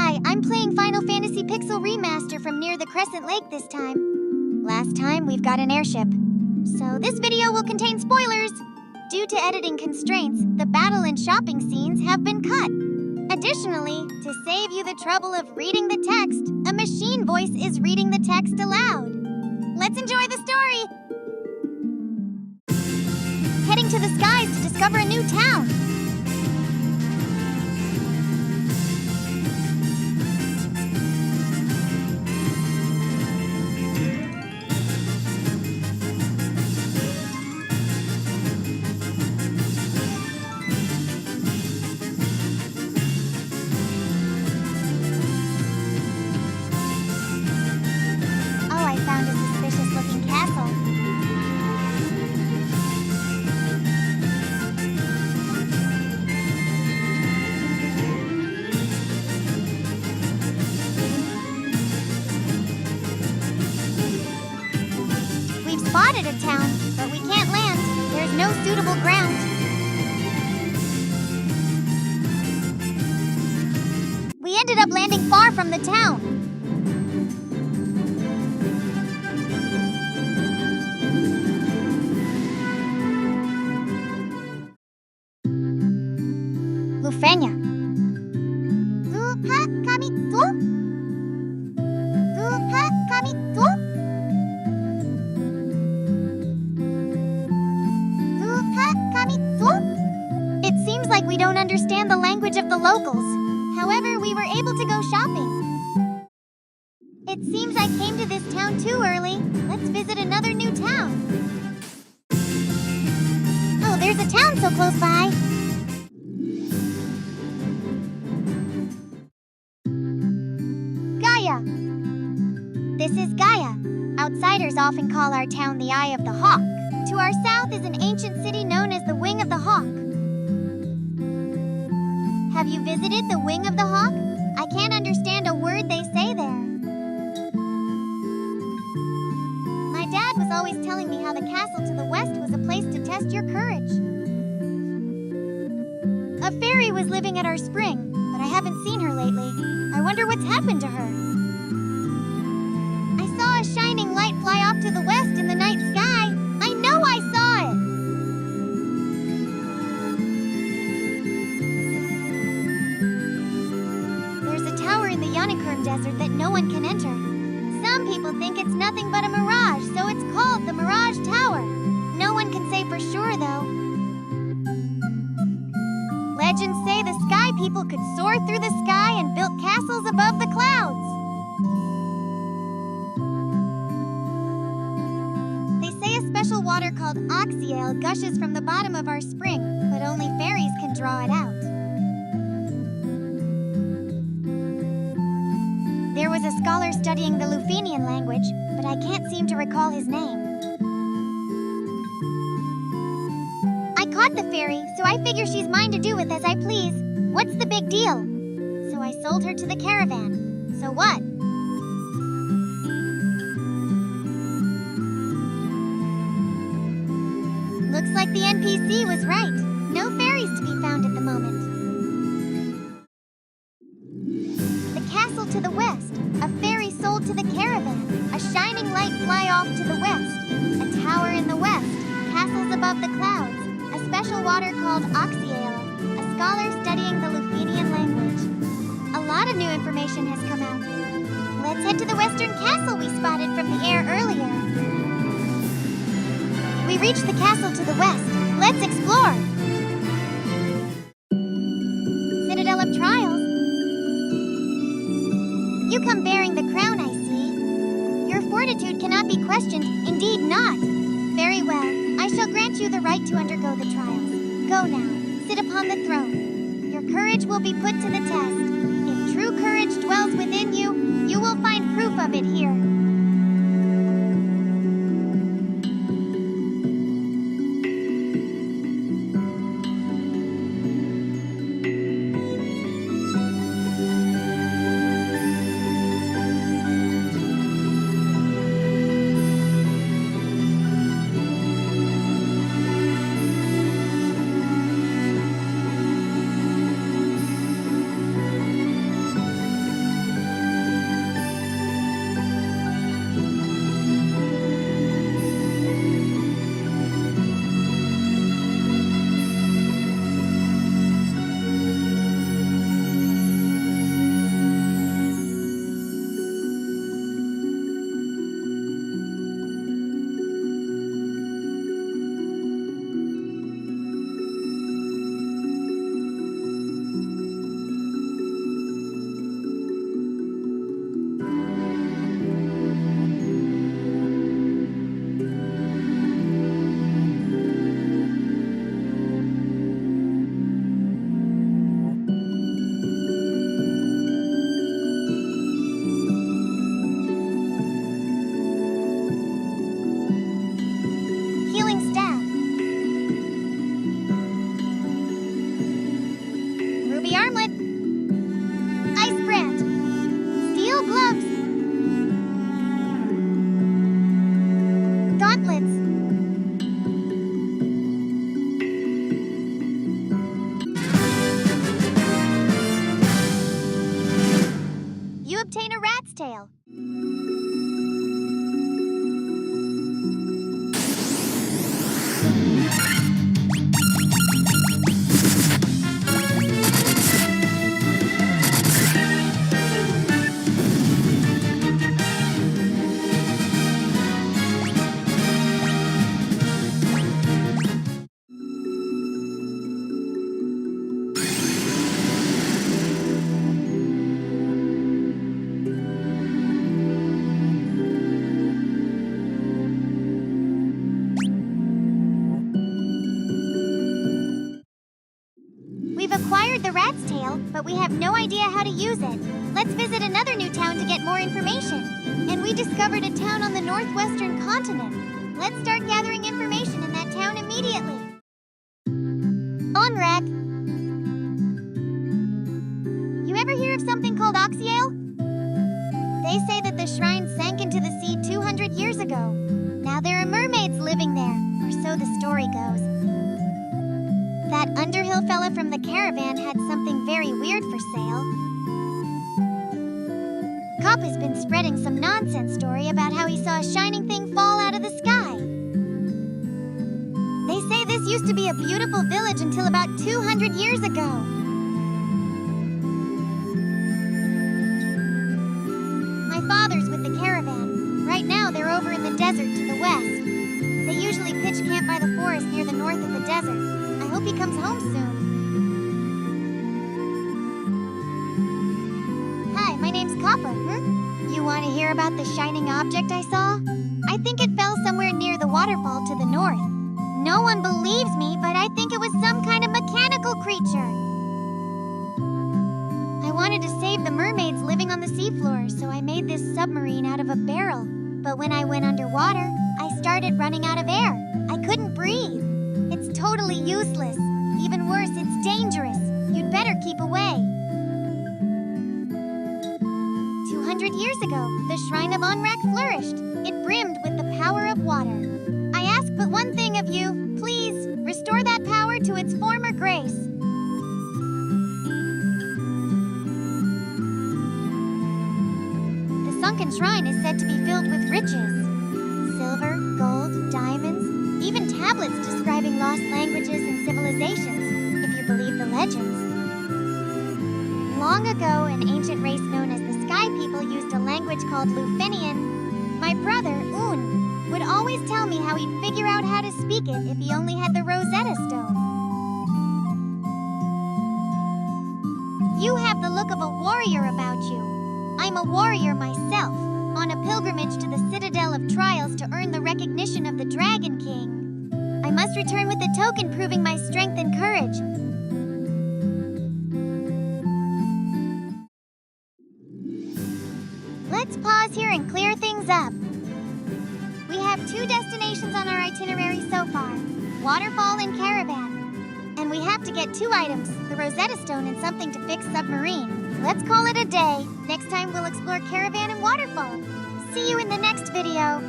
Hi, I'm playing Final Fantasy Pixel Remaster from near the Crescent Lake this time. Last time, we've got an airship. So this video will contain spoilers. Due to editing constraints, the battle and shopping scenes have been cut. Additionally, to save you the trouble of reading the text, a machine voice is reading the text aloud. Let's enjoy the story! Heading to the skies to discover a new town. Spotted a town, but we can't land. There's no suitable ground. We ended up landing far from the town. Lufenia. It seems like we don't understand the language of the locals. However, we were able to go shopping. It seems I came to this town too early. Let's visit another new town. Oh, there's a town so close by. Gaia. This is Gaia. Outsiders often call our town the Eye of the Hawk. To our south is an ancient city known as the Wing of the Hawk. Have you visited the Wing of the Hawk? I can't understand a word they say there. My dad was always telling me how the castle to the west was a place to test your courage. A fairy was living at our spring, but I haven't seen her lately. I wonder what's happened to her. I saw a shining light fly off to the west in the night sky. I know I saw it! Desert that no one can enter. Some people think it's nothing but a mirage, so it's called the Mirage Tower. No one can say for sure, though. Legends say the sky people could soar through the sky and build castles above the clouds. They say a special water called oxyale gushes from the bottom of our spring, but only fairies can draw it out. There was a scholar studying the Lufenian language, but I can't seem to recall his name. I caught the fairy, so I figure she's mine to do with as I please. What's the big deal? So I sold her to the caravan. So what? Looks like the NPC was right. No fairies to be found at the moment. To the west, a fairy sold to the caravan, a shining light fly off to the west, a tower in the west, castles above the clouds, a special water called oxyale, a scholar studying the Lufenian language. A lot of new information has come out. Let's head to the western castle we spotted from the air earlier. We reached the castle to the west. Let's explore! Citadel of Trials. You come bearing the crown, I see. Your fortitude cannot be questioned, indeed not. Very well, I shall grant you the right to undergo the trials. Go now, sit upon the throne. Your courage will be put to the test. If true courage dwells within you, you will find proof of it here. idea how to use it. Let's visit another new town to get more information. And we discovered a town on the northwestern continent. Let's start gathering information in that town immediately. Onrek. You ever hear of something called Oxyale? They say that the shrine sank into the sea 200 years ago. Now there are mermaids living there, or so the story goes. That Underhill fella from the caravan had something very weird for sale. Cop has been spreading some nonsense story about how he saw a shining thing fall out of the sky. They say this used to be a beautiful village until about 200 years ago. My father's with the caravan. Right now they're over in the desert to the west. They usually pitch camp by the forest near the north of the desert. I hope he comes home soon. Hi, my name's Kappa. You want to hear about the shining object I saw? I think it fell somewhere near the waterfall to the north. No one believes me, but I think it was some kind of mechanical creature. I wanted to save the mermaids living on the seafloor, so I made this submarine out of a barrel. But when I went underwater, I started running out of air. I couldn't breathe. It's totally useless. Even worse, it's dangerous. You'd better keep away. 200 years ago, the shrine of Onrak flourished. It brimmed with the power of water. I ask but one thing of you. Please, restore that power to its former grace. The sunken shrine is said to be filled with riches. Silver, gold, diamonds, even tablets describing lost languages and civilizations, if you believe the legends. Long ago, an ancient race known as the Sky People used a language called Lufenian. My brother, Un, would always tell me how he'd figure out how to speak it if he only had the Rosetta Stone. You have the look of a warrior about you. I'm a warrior myself, on a pilgrimage to the Citadel of Trials to earn the recognition of the Dragon King. I must return with a token proving my strength and courage. Let's pause here and clear things up. We have 2 destinations on our itinerary so far, Waterfall and Caravan. And we have to get 2 items, the Rosetta Stone and something to fix submarine. Let's call it a day. Next time we'll explore Caravan and Waterfall. See you in the next video.